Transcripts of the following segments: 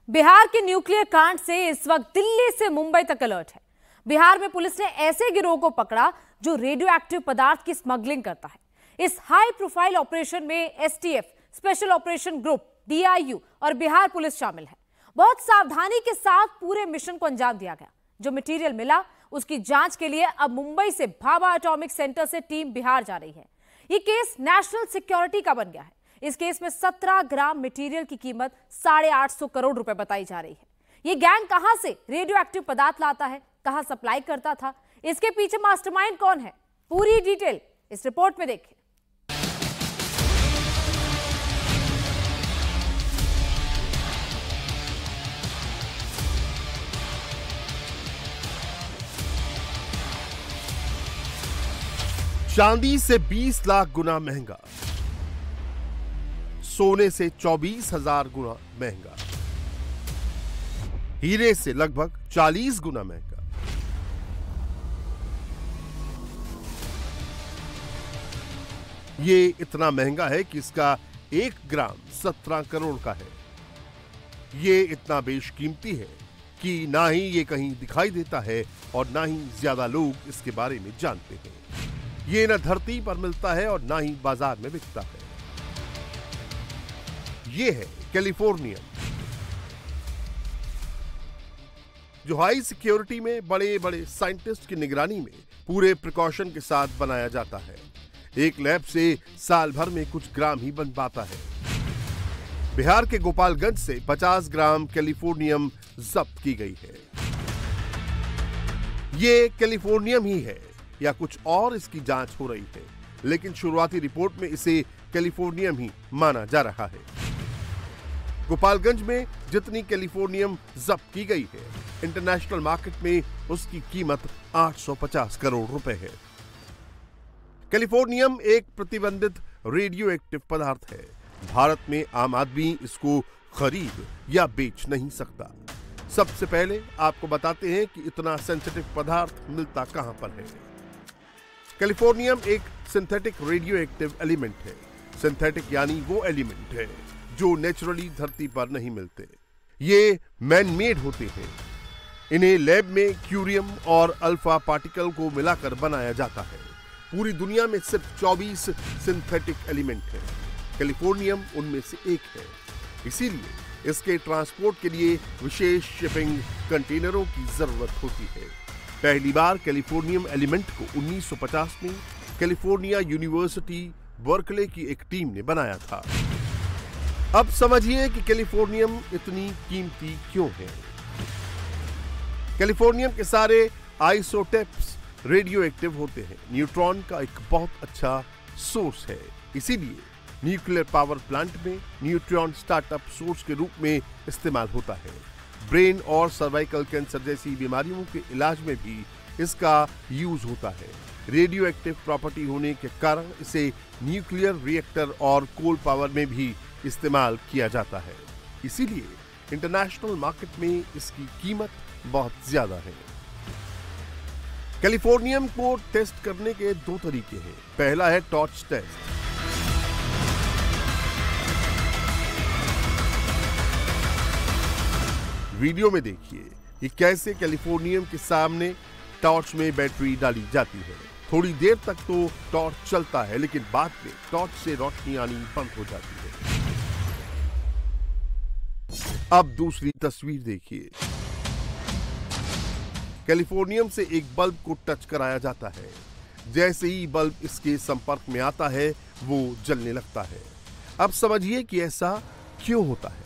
बिहार के न्यूक्लियर कांड से इस वक्त दिल्ली से मुंबई तक अलर्ट है। बिहार में पुलिस ने ऐसे गिरोह को पकड़ा जो रेडियो एक्टिव पदार्थ की स्मगलिंग करता है। इस हाई प्रोफाइल ऑपरेशन में STF, special operation group, DIU और बिहार पुलिस शामिल है। बहुत सावधानी के साथ पूरे मिशन को अंजाम दिया गया। जो मटेरियल मिला उसकी जांच के लिए अब मुंबई से भाभा एटॉमिक सेंटर से टीम बिहार जा रही है। ये केस नेशनल सिक्योरिटी का बन गया है। इस केस में 17 ग्राम मटेरियल की कीमत 850 करोड़ रुपए बताई जा रही है। ये गैंग कहां से रेडियो एक्टिव पदार्थ लाता है, कहां सप्लाई करता था, इसके पीछे मास्टरमाइंड कौन है, पूरी डिटेल इस रिपोर्ट में देखें। चांदी से 20 लाख गुना महंगा, सोने से 24,000 गुना महंगा, हीरे से लगभग 40 गुना महंगा। ये इतना महंगा है कि इसका 1 ग्राम 17 करोड़ का है। ये इतना बेशकीमती है कि ना ही ये कहीं दिखाई देता है और ना ही ज्यादा लोग इसके बारे में जानते हैं। ये न धरती पर मिलता है और ना ही बाजार में बिकता है। ये है कैलिफोर्नियम, जो हाई सिक्योरिटी में बड़े बड़े साइंटिस्ट की निगरानी में पूरे प्रिकॉशन के साथ बनाया जाता है। एक लैब से साल भर में कुछ ग्राम ही बन पाता है। बिहार के गोपालगंज से 50 ग्राम कैलिफोर्नियम जब्त की गई है। ये कैलिफोर्नियम ही है या कुछ और, इसकी जांच हो रही है, लेकिन शुरुआती रिपोर्ट में इसे कैलिफोर्नियम ही माना जा रहा है। गोपालगंज में जितनी कैलिफोर्नियम जब्त की गई है, इंटरनेशनल मार्केट में उसकी कीमत 850 करोड़ रुपए है। कैलिफोर्नियम एक प्रतिबंधित रेडियो एक्टिव पदार्थ है। भारत में आम आदमी इसको खरीद या बेच नहीं सकता। सबसे पहले आपको बताते हैं कि इतना सेंसिटिव पदार्थ मिलता कहां पर है। कैलिफोर्नियम एक सिंथेटिक रेडियो एक्टिव एलिमेंट है। सिंथेटिक यानी वो एलिमेंट है जो नेचुरली धरती पर नहीं मिलते। ये मैन मेड होते हैं। इन्हें लैब में क्यूरियम और अल्फा पार्टिकल को मिलाकर बनाया जाता है। पूरी दुनिया में सिर्फ 24 सिंथेटिक एलिमेंट हैं। कैलिफोर्नियम उनमें से एक है। इसीलिए इसके ट्रांसपोर्ट के लिए विशेष शिपिंग कंटेनरों की जरूरत होती है। पहली बार कैलिफोर्नियम एलिमेंट को 1950 में कैलिफोर्निया यूनिवर्सिटी बर्कले की एक टीम ने बनाया था। अब समझिए कि कैलिफोर्नियम इतनी कीमती क्यों है। कैलिफोर्नियम के सारे आइसोटोप्स रेडियो एक्टिव होते हैं। न्यूट्रॉन का एक बहुत अच्छा सोर्स है। इसीलिए न्यूक्लियर पावर प्लांट में न्यूट्रॉन स्टार्टअप सोर्स के रूप में इस्तेमाल होता है। ब्रेन और सर्वाइकल कैंसर जैसी बीमारियों के इलाज में भी इसका यूज होता है। रेडियो एक्टिव प्रॉपर्टी होने के कारण इसे न्यूक्लियर रिएक्टर और कोल पावर में भी इस्तेमाल किया जाता है। इसीलिए इंटरनेशनल मार्केट में इसकी कीमत बहुत ज्यादा है। कैलिफोर्नियम को टेस्ट करने के 2 तरीके हैं। पहला है टॉर्च टेस्ट। वीडियो में देखिए कि कैसे कैलिफोर्नियम के सामने टॉर्च में बैटरी डाली जाती है। थोड़ी देर तक तो टॉर्च चलता है, लेकिन बाद में टॉर्च से रोशनी आनी बंद हो जाती है। अब दूसरी तस्वीर देखिए। कैलिफोर्नियम से एक बल्ब को टच कराया जाता है। जैसे ही बल्ब इसके संपर्क में आता है, वो जलने लगता है। अब समझिए कि ऐसा क्यों होता है।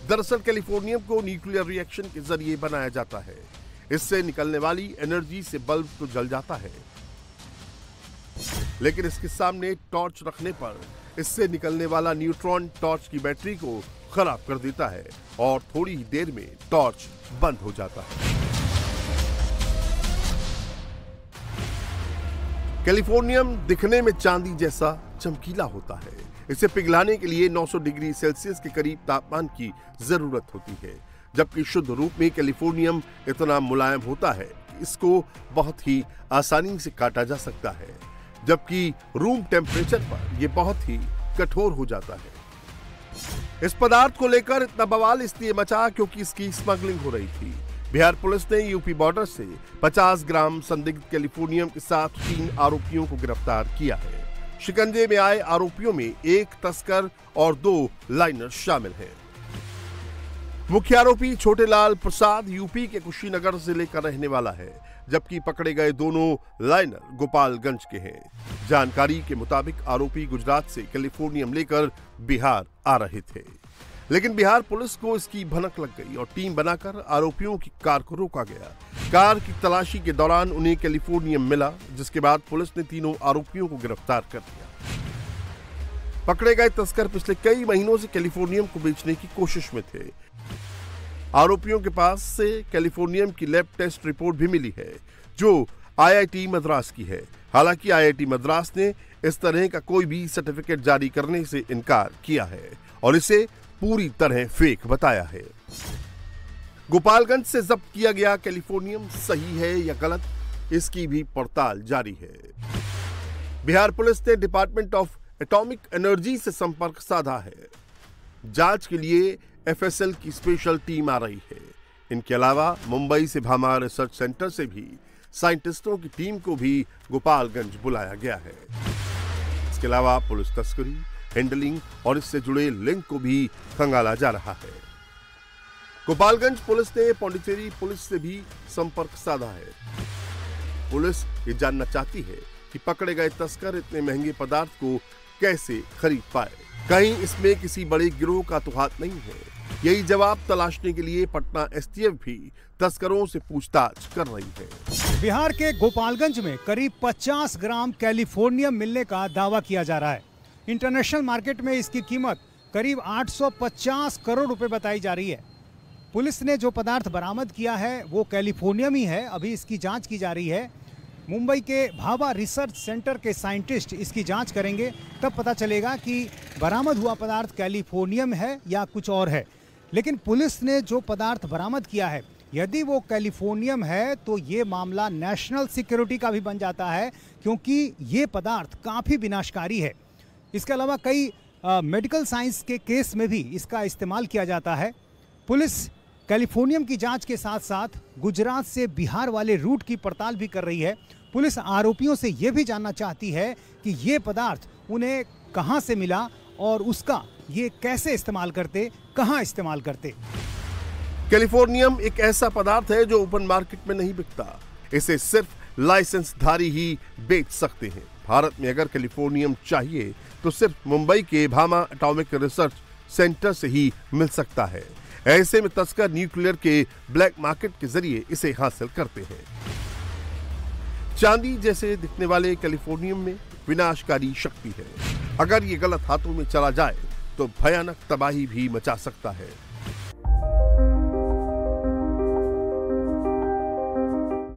दरअसल कैलिफोर्नियम को न्यूक्लियर रिएक्शन के जरिए बनाया जाता है। इससे निकलने वाली एनर्जी से बल्ब तो जल जाता है, लेकिन इसके सामने टॉर्च रखने पर इससे निकलने वाला न्यूट्रॉन टॉर्च की बैटरी को खराब कर देता है और थोड़ी ही देर में टॉर्च बंद हो जाता है। कैलिफोर्नियम दिखने में चांदी जैसा चमकीला होता है। इसे पिघलाने के लिए 900 डिग्री सेल्सियस के करीब तापमान की जरूरत होती है, जबकि शुद्ध रूप में कैलिफोर्नियम इतना मुलायम होता है कि इसको बहुत ही आसानी से काटा जा सकता है, जबकि रूम टेम्परेचर पर यह बहुत ही कठोर हो जाता है। इस पदार्थ को लेकर इतना बवाल इसलिए मचा क्योंकि इसकी स्मगलिंग हो रही थी। बिहार पुलिस ने यूपी बॉर्डर से 50 ग्राम संदिग्ध कैलिफोर्नियम के साथ 3 आरोपियों को गिरफ्तार किया है। शिकंजे में आए आरोपियों में 1 तस्कर और 2 लाइनर शामिल हैं। मुख्य आरोपी छोटेलाल प्रसाद यूपी के कुशीनगर जिले का रहने वाला है, जबकि पकड़े गए दोनों लाइनर गोपालगंज के हैं। जानकारी के मुताबिक आरोपी गुजरात से कैलिफोर्नियम लेकर बिहार आ रहे थे, लेकिन बिहार पुलिस को इसकी भनक लग गई और टीम बनाकर आरोपियों की कार को रोका गया। कार की तलाशी के दौरान उन्हें कैलिफोर्नियम मिला, जिसके बाद पुलिस ने तीनों आरोपियों को गिरफ्तार कर लिया। पकड़े गए तस्कर पिछले कई महीनों से कैलिफोर्नियम को बेचने की कोशिश में थे। आरोपियों के पास से कैलिफोर्नियम की लैब टेस्ट रिपोर्ट भी मिली है, जो आईआईटी मद्रास की है। हालांकि आईआईटी मद्रास ने इस तरह का कोई भी सर्टिफिकेट जारी करने से इनकार किया है और इसे पूरी तरह फेक बताया है। गोपालगंज से जब्त किया गया कैलिफोर्नियम सही है या गलत, इसकी भी पड़ताल जारी है। बिहार पुलिस ने डिपार्टमेंट ऑफ एटॉमिक एनर्जी से संपर्क साधा है। जांच के लिए एफएसएल की स्पेशल टीम आ रही है। इनके अलावा मुंबई से भामा रिसर्च सेंटर से भी साइंटिस्टों की टीम को भी गोपालगंज बुलाया गया है। इसके अलावा पुलिस तस्करी, हैंडलिंग और इससे जुड़े लिंक को भी खंगाला जा रहा है। गोपालगंज पुलिस ने पौंडीचेरी पुलिस से भी संपर्क साधा है। पुलिस ये जानना चाहती है कि पकड़े गए तस्कर इतने महंगे पदार्थ को कैसे खरीद पाए। कहीं इसमें किसी बड़े गिरोह का तो हाथ नहीं है। यही जवाब तलाशने के लिए पटना एसटीएफ भी तस्करों से पूछताछ कर रही है। बिहार के गोपालगंज में करीब 50 ग्राम कैलिफोर्नियम मिलने का दावा किया जा रहा है। इंटरनेशनल मार्केट में इसकी कीमत करीब 850 करोड़ रुपए बताई जा रही है। पुलिस ने जो पदार्थ बरामद किया है वो कैलिफोर्नियम ही है। अभी इसकी जांच की जा रही है। मुंबई के भाभा रिसर्च सेंटर के साइंटिस्ट इसकी जांच करेंगे, तब पता चलेगा कि बरामद हुआ पदार्थ कैलिफोर्नियम है या कुछ और है। लेकिन पुलिस ने जो पदार्थ बरामद किया है, यदि वो कैलिफोर्नियम है तो ये मामला नेशनल सिक्योरिटी का भी बन जाता है, क्योंकि ये पदार्थ काफ़ी विनाशकारी है। इसके अलावा कई मेडिकल साइंस के केस में भी इसका इस्तेमाल किया जाता है। पुलिस कैलिफोर्नियम की जांच के साथ साथ गुजरात से बिहार वाले रूट की पड़ताल भी कर रही है। पुलिस आरोपियों से यह भी जानना चाहती है कि ये पदार्थ उन्हें कहां से मिला और उसका ये कैसे इस्तेमाल करते, कहां इस्तेमाल करते। कैलिफोर्नियम एक ऐसा पदार्थ है जो ओपन मार्केट में नहीं बिकता। इसे सिर्फ लाइसेंसधारी ही बेच सकते हैं। भारत में अगर कैलिफोर्नियम चाहिए तो सिर्फ मुंबई के भामा एटॉमिक रिसर्च सेंटर से ही मिल सकता है। ऐसे में तस्कर न्यूक्लियर के ब्लैक मार्केट के जरिए इसे हासिल करते हैं। चांदी जैसे दिखने वाले कैलिफोर्नियम में विनाशकारी शक्ति है। अगर ये गलत हाथों में चला जाए तो भयानक तबाही भी मचा सकता है।